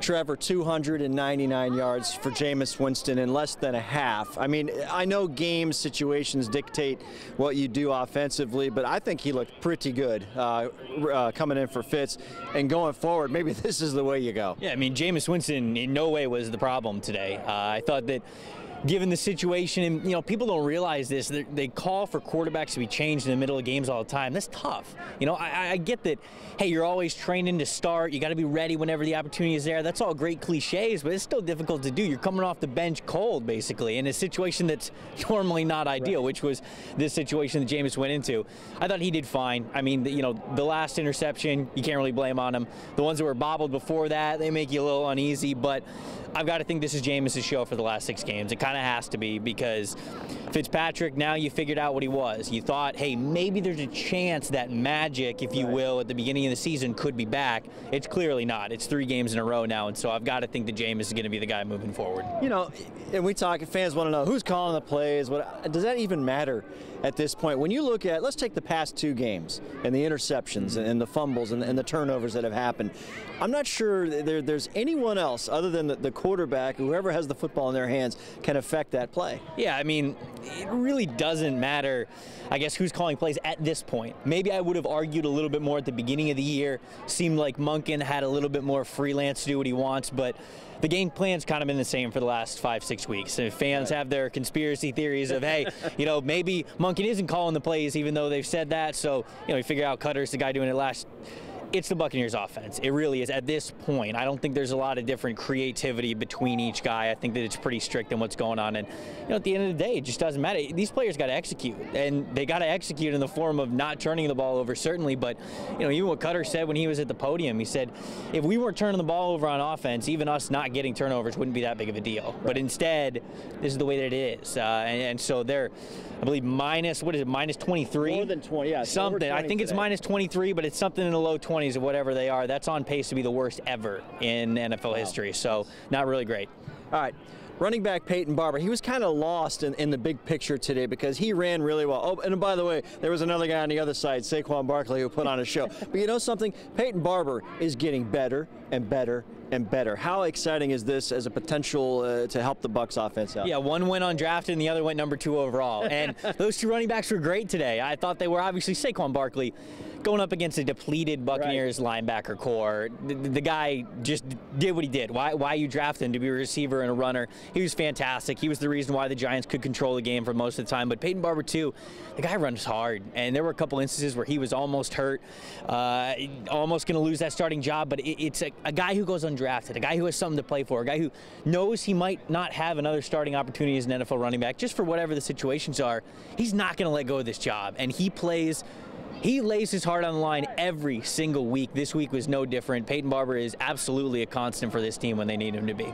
Trevor, 299 yards for Jameis Winston in less than a half. I mean, I know game situations dictate what you do offensively, but I think he looked pretty good coming in for Fitz. And going forward, maybe this is the way you go. Yeah, I mean, Jameis Winston in no way was the problem today. I thought that given the situation, and people don't realize this, they call for quarterbacks to be changed in the middle of games all the time. That's tough. I get that, hey, you're always training to start. You got to be ready whenever the opportunity is there. That's all great cliches, but it's still difficult to do. You're coming off the bench cold, basically, in a situation that's normally not ideal, right, which was this situation that Jameis went into. I thought he did fine. I mean, the last interception, you can't really blame on him. The ones that were bobbled before that, they make you a little uneasy, but I've got to think this is Jameis' show for the last 6 games. It kind of has to be, because Fitzpatrick, now you figured out what he was. You thought, hey, maybe there's a chance that magic, if you will, at the beginning of the season could be back. It's clearly not. It's 3 games in a row now, and so I've got to think that Jameis is going to be the guy moving forward. And we talk, fans want to know who's calling the plays. Does that even matter at this point? When you look at, let's take the past 2 games and the interceptions and the fumbles and the turnovers that have happened. I'm not sure there's anyone else other than the quarterback, whoever has the football in their hands, can affect that play. Yeah, I mean, it really doesn't matter, I guess, who's calling plays at this point. Maybe I would have argued a little bit more at the beginning of the year. Seemed like Monken had a little bit more freelance to do what he wants, but the game plan's kind of been the same for the last 5-6 weeks. And fans have their conspiracy theories of, hey, maybe Monken isn't calling the plays even though they've said that. So, you figure out Cutter's the guy doing it last. It's the Buccaneers offense. It really is. At this point, I don't think there's a lot of different creativity between each guy. I think that it's pretty strict in what's going on. And, at the end of the day, it just doesn't matter. These players got to execute. And they got to execute in the form of not turning the ball over, certainly. But, even what Cutter said when he was at the podium, he said, if we weren't turning the ball over on offense, even us not getting turnovers wouldn't be that big of a deal. But instead, this is the way that it is. And so they're, I believe, minus 23? More than 20, yeah. Something. I think it's minus 23, but it's something in the low 20s. Of whatever they are. That's on pace to be the worst ever in NFL history, so not really great. All right. Running back Peyton Barber, he was kind of lost in the big picture today because he ran really well. Oh, and by the way, there was another guy on the other side, Saquon Barkley, who put on a show. But you know something? Peyton Barber is getting better and better and better. How exciting is this as a potential to help the Bucs offense out? Yeah, one went undrafted and the other went number 2 overall. And those 2 running backs were great today. I thought they were. Obviously Saquon Barkley going up against a depleted Buccaneers linebacker core. The guy just did what he did. Why you drafted him? To be a receiver and a runner. He was fantastic. He was the reason why the Giants could control the game for most of the time. But Peyton Barber, too, the guy runs hard. And there were a couple instances where he was almost hurt, almost going to lose that starting job. But it's a guy who goes undrafted, a guy who has something to play for, a guy who knows he might not have another starting opportunity as an NFL running back, just for whatever the situations are. He's not going to let go of this job. And he lays his heart on the line every single week. This week was no different. Peyton Barber is absolutely a constant for this team when they need him to be.